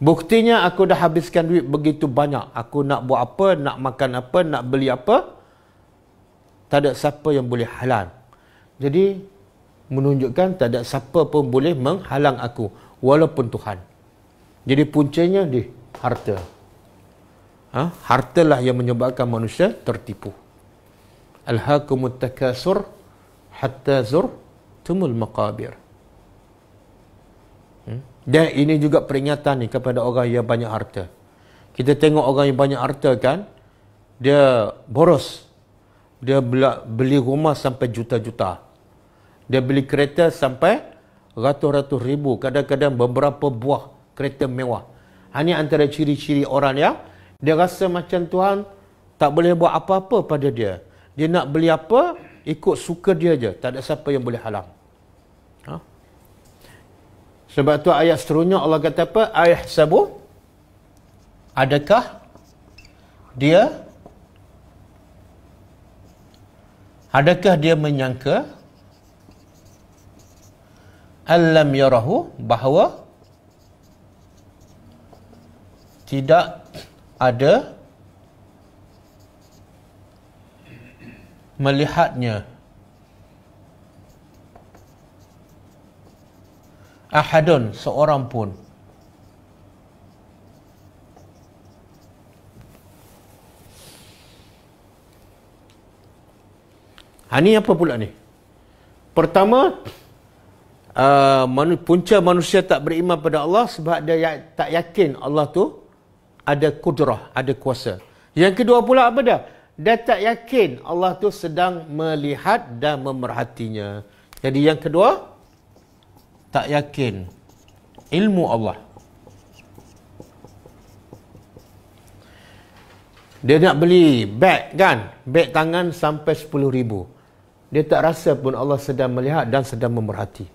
Buktinya aku dah habiskan duit begitu banyak. Aku nak buat apa, nak makan apa, nak beli apa, tak ada siapa yang boleh halang. Jadi menunjukkan tak ada siapa pun boleh menghalang aku walaupun Tuhan. Jadi puncanya di harta. Hartalah yang menyebabkan manusia tertipu. Alhaakumut takasur hatta zurtumul maqabir. Dan ini juga peringatan ni kepada orang yang banyak harta. Kita tengok orang yang banyak harta kan, dia boros. Dia beli rumah sampai juta-juta. Dia beli kereta sampai ratus-ratus ribu. Kadang-kadang beberapa buah kereta mewah. Ini antara ciri-ciri orang yang dia rasa macam Tuhan tak boleh buat apa-apa pada dia. Dia nak beli apa, ikut suka dia je. Tak ada siapa yang boleh halang. Sebab tu ayat seterusnya Allah kata apa? Ayahsabu, adakah dia menyangka alam yarahu, bahawa tidak ada melihatnya ahadun, seorang pun. Ini apa pula ni? Pertama, punca manusia tak beriman pada Allah sebab dia tak yakin Allah tu ada kudrah, ada kuasa. Yang kedua pula apa dia? Dia tak yakin Allah tu sedang melihat dan memerhatinya. Jadi yang kedua, tak yakin ilmu Allah. Dia nak beli beg kan, beg tangan sampai 10,000. Dia tak rasa pun Allah sedang melihat dan sedang memerhati.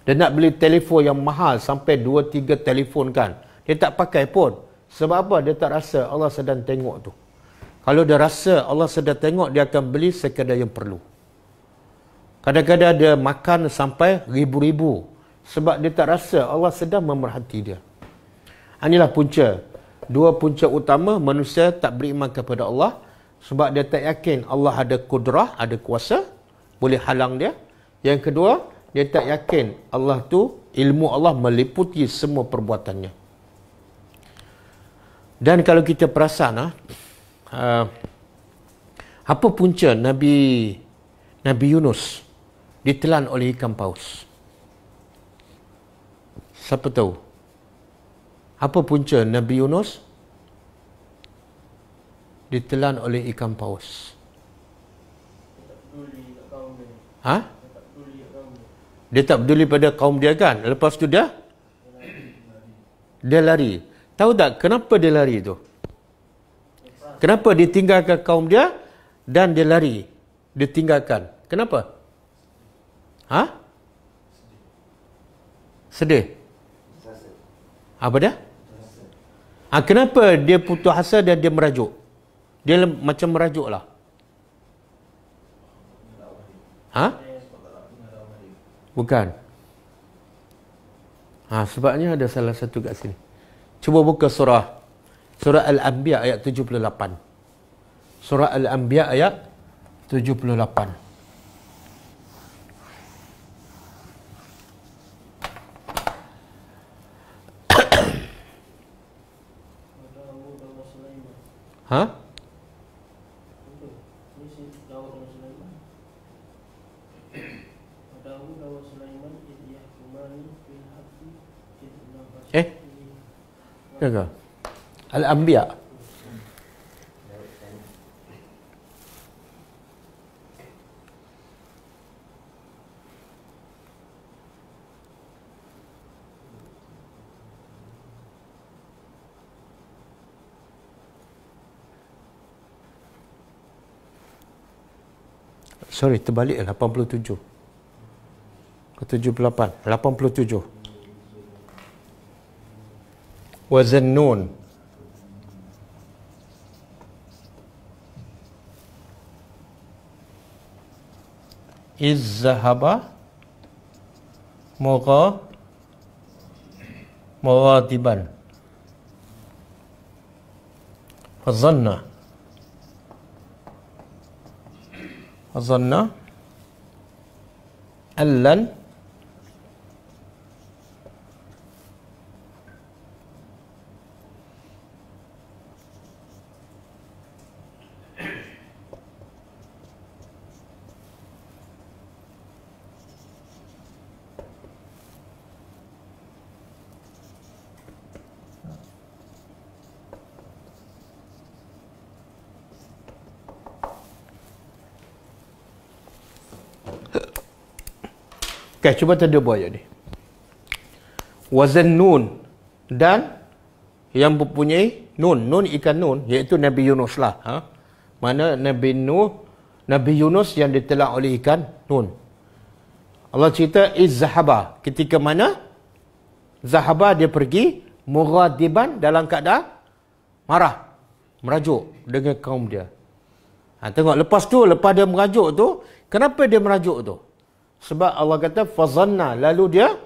Dia nak beli telefon yang mahal sampai 2-3 telefon kan, dia tak pakai pun. Sebab apa? Dia tak rasa Allah sedang tengok tu. Kalau dia rasa Allah sedang tengok, dia akan beli sekadar yang perlu. Kadang-kadang dia makan sampai ribu-ribu sebab dia tak rasa Allah sedang memerhati dia. Inilah punca. Dua punca utama manusia tak beriman kepada Allah sebab dia tak yakin Allah ada kudrah, ada kuasa, boleh halang dia. Yang kedua, dia tak yakin Allah tu, ilmu Allah meliputi semua perbuatannya. Dan kalau kita perasan, apa punca Nabi Yunus ditelan oleh ikan paus? Siapa tahu? Apa punca Nabi Yunus ditelan oleh ikan paus? Dia tak peduli pada kaum dia kan? Lepas tu dia lari. Tahu tak kenapa dia lari tu? Kenapa dia tinggalkan kaum dia dan dia lari? Dia tinggalkan. Kenapa? Sedih. Apa dia? Kenapa dia putus asa dan dia merajuk? Dia macam merajuk lah. Bukan. Sebabnya ada salah satu kat sini. Cuba buka surah Al-Anbiya ayat 78. Surah Al-Anbiya ayat 78. Dawud wa Sulaiman idh yahkumani fil haqqi idh Jaga. Al-Anbiya. Sorry, terbalik 87. Ke 78. 87. Wazannun. Izzahaba mughadiban. Fazanna allan Okay, cuba tadabbur ayat ni. Wazannun, dan yang mempunyai nun ikan nun, iaitu Nabi Yunus lah. Mana Nabi Yunus yang ditelak oleh ikan nun. Allah cerita izzahaba, ketika mana zahaba dia pergi mughadiban, dalam keadaan marah, merajuk dengan kaum dia. Tengok lepas dia merajuk tu, kenapa dia merajuk tu? Sebab Allah kata fazanna, lalu dia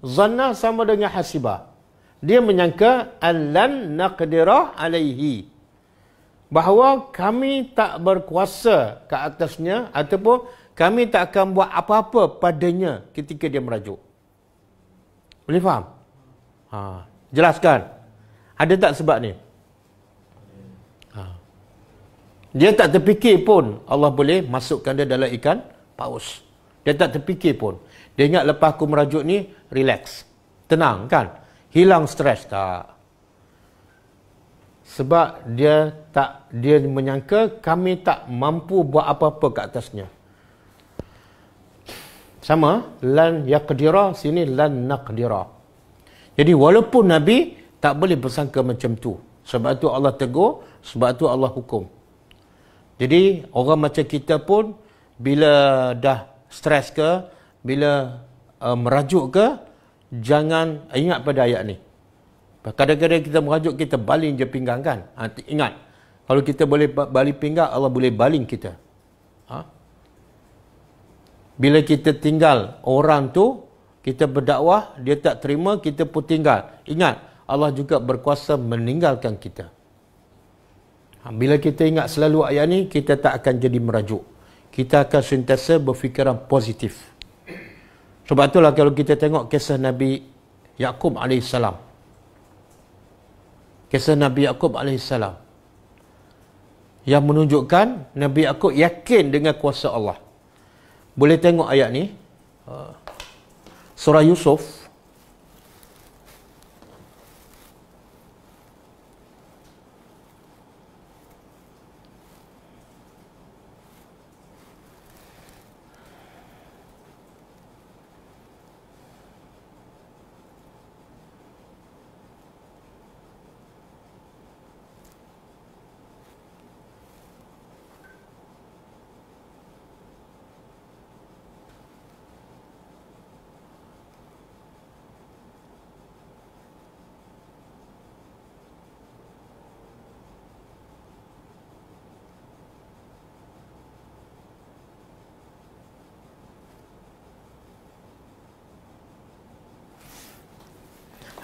zanna sama dengan hasibah. Dia menyangka allan naqdirah alaihi, bahawa kami tak berkuasa ke atasnya, ataupun kami tak akan buat apa-apa padanya ketika dia merajuk. Boleh faham? Jelaskan. Ada tak sebab ni? Dia tak terfikir pun Allah boleh masukkan dia dalam ikan paus. Dia tak terfikir pun. Dia ingat lepas aku merajuk ni, relax, tenang kan? Hilang stres. Tak. Sebab dia menyangka kami tak mampu buat apa-apa ke atasnya. Sama, lan yaqdira, sini lan naqdira. Jadi walaupun Nabi tak boleh bersangka macam tu. Sebab tu Allah tegur, sebab tu Allah hukum. Jadi orang macam kita pun, bila dah stres ke, bila merajuk ke, jangan ingat pada ayat ni. Kadang-kadang kita merajuk, kita baling je pinggang kan. Ingat, kalau kita boleh baling pinggang, Allah boleh baling kita. Bila kita tinggal orang tu, kita berdakwah, dia tak terima, kita pun tinggal. Ingat, Allah juga berkuasa meninggalkan kita. Bila kita ingat selalu ayat ni, kita tak akan jadi merajuk. Kita akan sentiasa berfikiran positif. Sebab itulah kalau kita tengok kisah Nabi Yaqub AS. Kisah Nabi Yaqub AS, yang menunjukkan Nabi Yaqub yakin dengan kuasa Allah. Boleh tengok ayat ni. Surah Yusuf.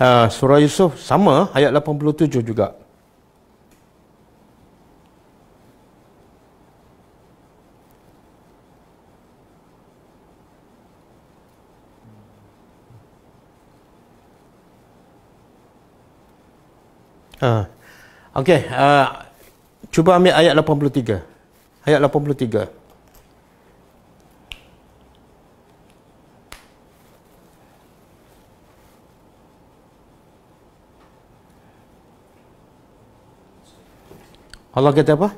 Surah Yusuf sama, ayat 87 juga. Okey, cuba ambil ayat 83. Ayat 83. Allah kata apa?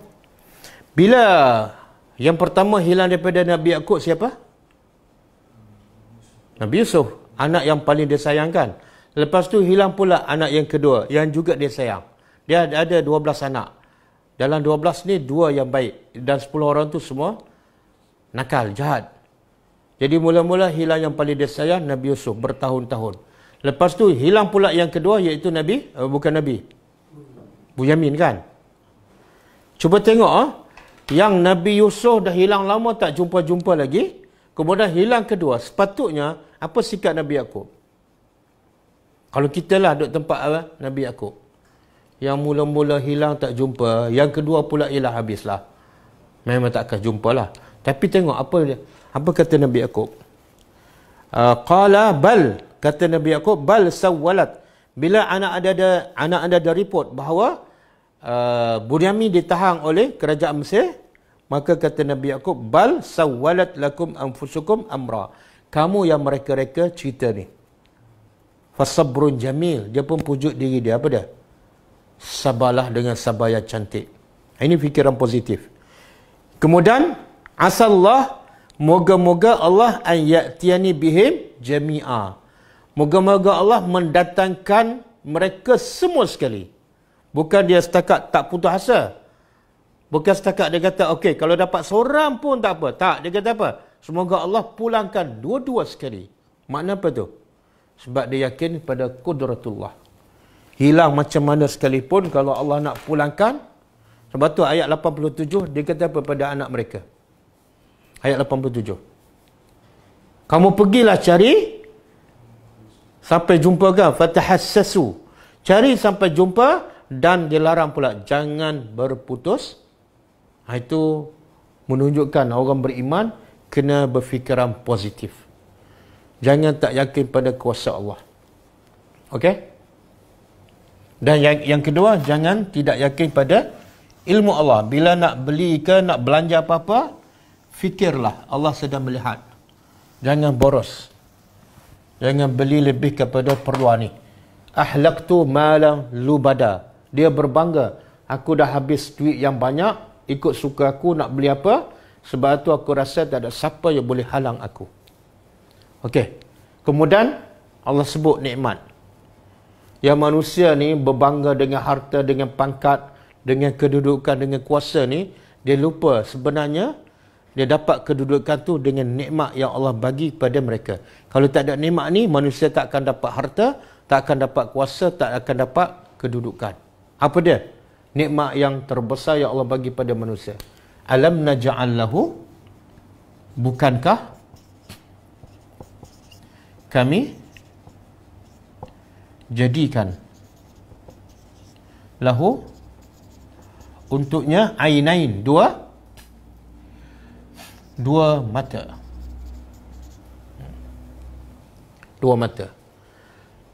Bila yang pertama hilang daripada Nabi Yaqub siapa? Nabi Yusuf, anak yang paling dia sayangkan. Lepas tu hilang pula anak yang kedua yang juga dia sayang. Dia ada 12 anak. Dalam 12 ni 2 yang baik dan 10 orang tu semua nakal, jahat. Jadi mula-mula hilang yang paling dia sayang Nabi Yusuf bertahun-tahun. Lepas tu hilang pula yang kedua iaitu Nabi, bukan Nabi, Bunyamin kan. Cuba tengok yang Nabi Yusuf dah hilang lama tak jumpa-jumpa lagi. Kemudian hilang kedua. Sepatutnya apa sikap Nabi Yaqub? Kalau kita lah duduk tempat Nabi Yaqub, yang mula-mula hilang tak jumpa, yang kedua pula ialah habislah. Memang tak akan jumpa lah. Tapi tengok apa kata Nabi Yaqub. Qala bal, kata Nabi Yaqub, bal sawwalat. Bila anak ada report bahawa Bunyamin ditahan oleh kerajaan Mesir, maka kata Nabi Yaqub, bal sawwalat lakum anfusukum amra. Kamu yang mereka-reka cerita ni. Fasabrun jamil. Dia pun pujuk diri dia. Apa dia? Sabarlah dengan sabar yang cantik. Ini fikiran positif. Kemudian, asallah, moga-moga Allah an ya'tiyani bihim jami'a. Moga-moga Allah mendatangkan mereka semua sekali. Bukan dia setakat tak putus asa. Bukan setakat dia kata, okey, kalau dapat seorang pun tak apa. Tak, dia kata apa? Semoga Allah pulangkan dua-dua sekali. Makna apa tu? Sebab dia yakin pada qudratullah. Hilang macam mana sekalipun, kalau Allah nak pulangkan. Sebab tu ayat 87, dia kata apa pada anak mereka? Ayat 87. Kamu pergilah cari, sampai jumpa kan? Fatahassasu. Cari sampai jumpa, dan dilarang pula jangan berputus. Itu menunjukkan orang beriman kena berfikiran positif. Jangan tak yakin pada kuasa Allah. Okey? Dan yang kedua, jangan tidak yakin pada ilmu Allah. Bila nak beli ke nak belanja apa-apa, fikirlah Allah sedang melihat. Jangan boros. Jangan beli lebih kepada perluan ni. Ahlaqtu malan lubada. Dia berbangga, aku dah habis duit yang banyak, ikut suka aku nak beli apa, sebab tu aku rasa tak ada siapa yang boleh halang aku. Okey. Kemudian Allah sebut nikmat. Yang manusia ni berbangga dengan harta, dengan pangkat, dengan kedudukan, dengan kuasa ni, dia lupa sebenarnya dia dapat kedudukan tu dengan nikmat yang Allah bagi pada mereka. Kalau tak ada nikmat ni, manusia tak akan dapat harta, tak akan dapat kuasa, tak akan dapat kedudukan. Apa dia? Nikmat yang terbesar yang Allah bagi pada manusia. Alam naj'al lahu, bukankah kami jadikan lahu untuknya ainain, dua mata. Dua mata.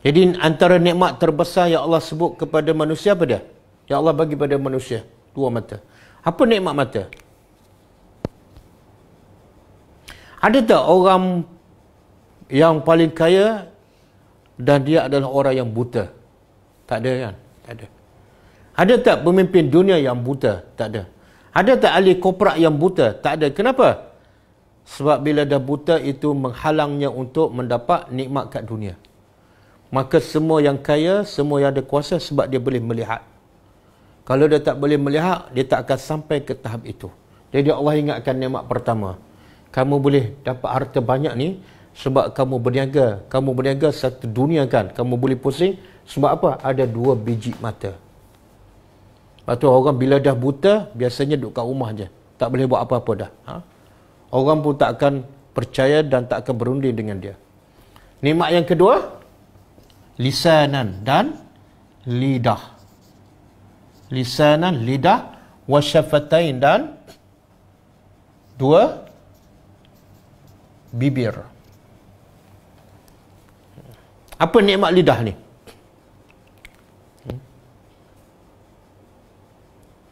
Jadi antara nikmat terbesar yang Allah sebut kepada manusia apa dia? Yang Allah bagi pada manusia, dua mata. Apa nikmat mata? Ada tak orang yang paling kaya dan dia adalah orang yang buta? Tak ada kan? Tak ada. Ada tak pemimpin dunia yang buta? Tak ada. Ada tak ahli korporat yang buta? Tak ada. Kenapa? Sebab bila dah buta itu menghalangnya untuk mendapat nikmat kat dunia. Maka semua yang kaya, semua yang ada kuasa sebab dia boleh melihat. Kalau dia tak boleh melihat, dia tak akan sampai ke tahap itu. Jadi Allah ingatkan nikmat pertama. Kamu boleh dapat harta banyak ni sebab kamu berniaga. Kamu berniaga satu dunia kan. Kamu boleh pusing. Sebab apa? Ada dua biji mata. Lepas tu orang bila dah buta, biasanya duduk kat rumah je. Tak boleh buat apa-apa dah. Orang pun tak akan percaya dan tak akan berunding dengan dia. Nikmat yang kedua, lisanan dan lidah. Lisanan, lidah, wasyafatain dan dua bibir. Apa nikmat lidah ni?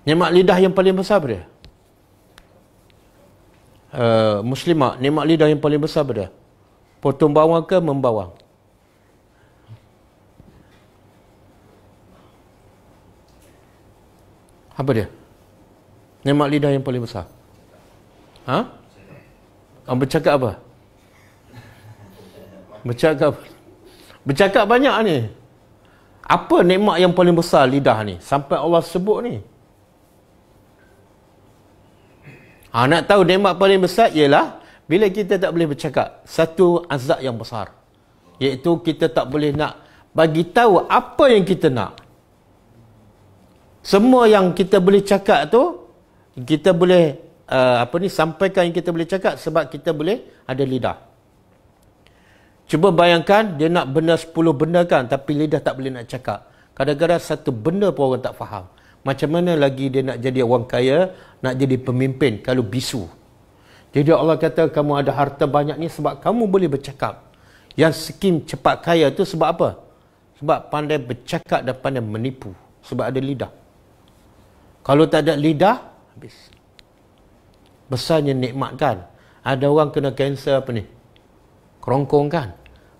Nikmat lidah yang paling besar apa dia? Muslimah, nikmat lidah yang paling besar apa dia? Potong bawang ke membawang? Apa dia? Nikmat lidah yang paling besar. Ha? Bercakap apa? Bercakap apa? Bercakap banyak ni. Apa nikmat yang paling besar lidah ni? Sampai Allah sebut ni. Nak tahu nikmat paling besar ialah bila kita tak boleh bercakap. Satu azab yang besar. Iaitu kita tak boleh nak bagi tahu apa yang kita nak. Semua yang kita boleh cakap tu, kita boleh sampaikan yang kita boleh cakap sebab kita boleh ada lidah. Cuba bayangkan dia nak benda 10 benda kan, tapi lidah tak boleh nak cakap. Kadang-kadang satu benda pun orang tak faham. Macam mana lagi dia nak jadi orang kaya, nak jadi pemimpin kalau bisu. Jadi Allah kata kamu ada harta banyak ni sebab kamu boleh bercakap. Yang skim cepat kaya tu sebab apa? Sebab pandai bercakap dan pandai menipu. Sebab ada lidah. Kalau tak ada lidah, habis. Besarnya nikmat kan. Ada orang kena kanser apa ni? Kerongkong kan.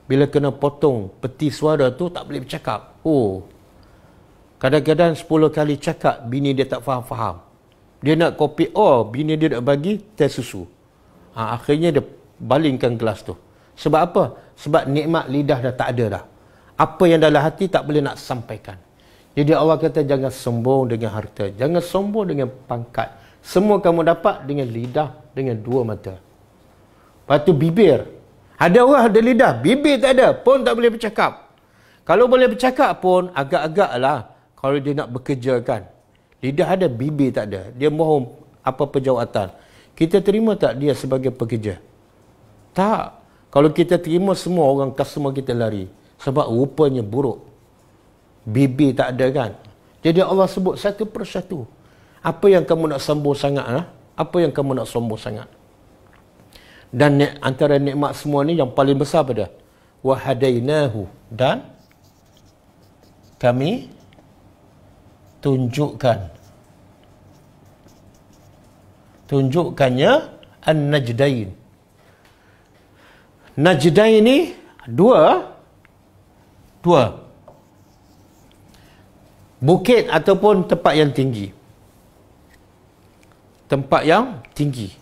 Bila kena potong peti suara tu tak boleh bercakap. Kadang-kadang 10 kali cakap bini dia tak faham-faham. Dia nak kopi, bini dia nak bagi teh susu. Akhirnya dia balingkan gelas tu. Sebab apa? Sebab nikmat lidah dah tak ada dah. Apa yang dalam hati tak boleh nak sampaikan. Jadi Allah kata jangan sombong dengan harta. Jangan sombong dengan pangkat. Semua kamu dapat dengan lidah, dengan 2 mata. Lepas tu bibir. Ada orang ada lidah, bibir tak ada, pun tak boleh bercakap. Kalau boleh bercakap pun, agak-agak lah. Kalau dia nak bekerja kan. Lidah ada, bibir tak ada. Dia mohon apa-apa jawatan. Kita terima tak dia sebagai pekerja? Tak. Kalau kita terima, semua orang customer kita lari. Sebab rupanya buruk. Bibir tak ada kan. Jadi Allah sebut satu persatu. Apa yang kamu nak sombong sangat? Apa yang kamu nak sombong sangat? Dan antara nikmat semua ni yang paling besar pada wahadainahu, dan kami tunjukkannya an-najdain. Najdain ni dua bukit ataupun tempat yang tinggi. Tempat yang tinggi.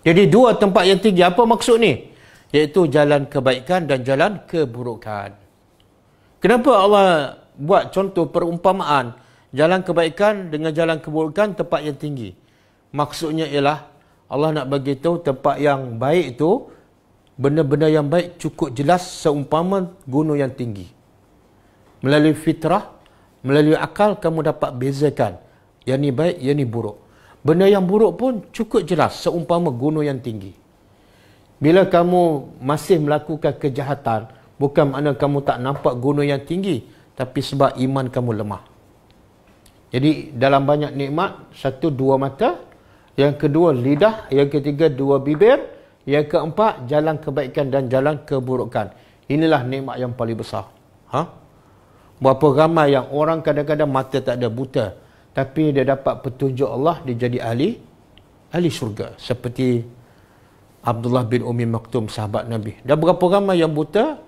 Jadi 2 tempat yang tinggi. Apa maksud ni? Iaitu jalan kebaikan dan jalan keburukan. Kenapa Allah buat contoh perumpamaan jalan kebaikan dengan jalan keburukan tempat yang tinggi? Maksudnya ialah Allah nak bagi tahu tempat yang baik itu, benda-benda yang baik cukup jelas seumpama gunung yang tinggi. Melalui fitrah, melalui akal kamu dapat bezakan yang ni baik, yang ni buruk. Benda yang buruk pun cukup jelas seumpama gunung yang tinggi. Bila kamu masih melakukan kejahatan, bukan makna kamu tak nampak gunung yang tinggi, tapi sebab iman kamu lemah. Jadi dalam banyak nikmat, 1 2 mata, yang kedua lidah, yang ketiga 2 bibir, yang keempat jalan kebaikan dan jalan keburukan. Inilah nikmat yang paling besar. Berapa ramai yang orang kadang-kadang mata tak ada, buta, tapi dia dapat petunjuk Allah, dia jadi ahli syurga. Seperti Abdullah bin Umi Maktum, sahabat Nabi. Dan berapa ramai yang buta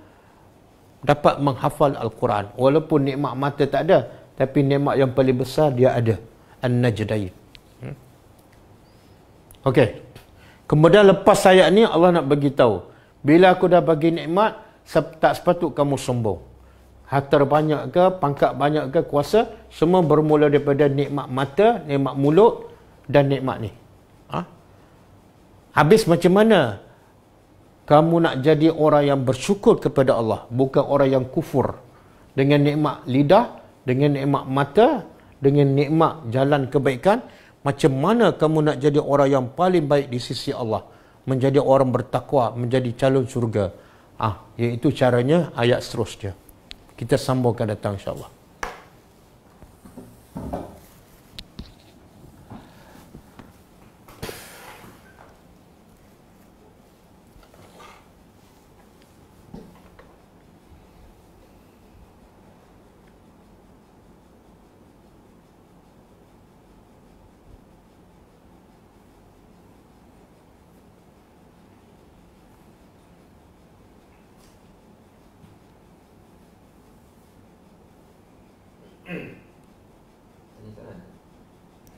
dapat menghafal Al-Quran. Walaupun nikmat mata tak ada, tapi nikmat yang paling besar dia ada. An-Najdain. Okey. Kemudian lepas ayat ni Allah nak bagi tahu, bila aku dah bagi nikmat, tak sepatut kamu sombong. Harta banyak ke, pangkat banyak ke, kuasa, semua bermula daripada nikmat mata, nikmat mulut dan nikmat ni. Habis macam mana kamu nak jadi orang yang bersyukur kepada Allah, bukan orang yang kufur dengan nikmat lidah, dengan nikmat mata, dengan nikmat jalan kebaikan. Macam mana kamu nak jadi orang yang paling baik di sisi Allah, menjadi orang bertakwa, menjadi calon syurga. Iaitu caranya ayat seterusnya. Kita sambungkan datang insya-Allah.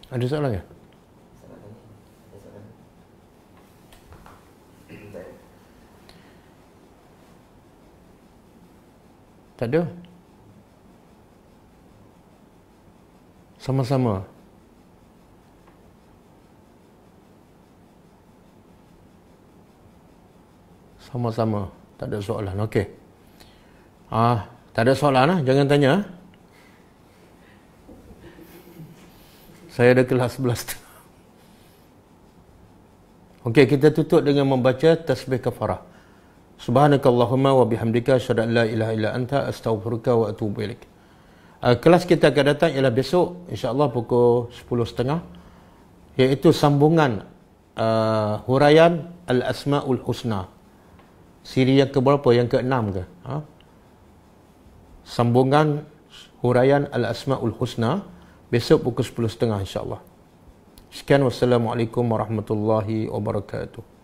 Ada soalan ke? Tak ada. Sama-sama. Sama-sama. Tak ada soalan. Okey. Tak ada soalan lah. Jangan tanya. Saya ada kelas 11. Okey, kita tutup dengan membaca tasbih kafarah. Subhanakallahumma wa bihamdika asyhadu an la ilaha illa anta astaghfiruka wa atubu ilaik. Kelas kita akan datang ialah besok, insya-Allah pukul 10.30, iaitu sambungan huraian Al-Asmaul Husna. Siri yang ke berapa? Yang ke-6 ke? Sambungan huraian Al-Asmaul Husna besok pukul 10.30 insya-Allah. Sekian, wassalamualaikum warahmatullahi wabarakatuh.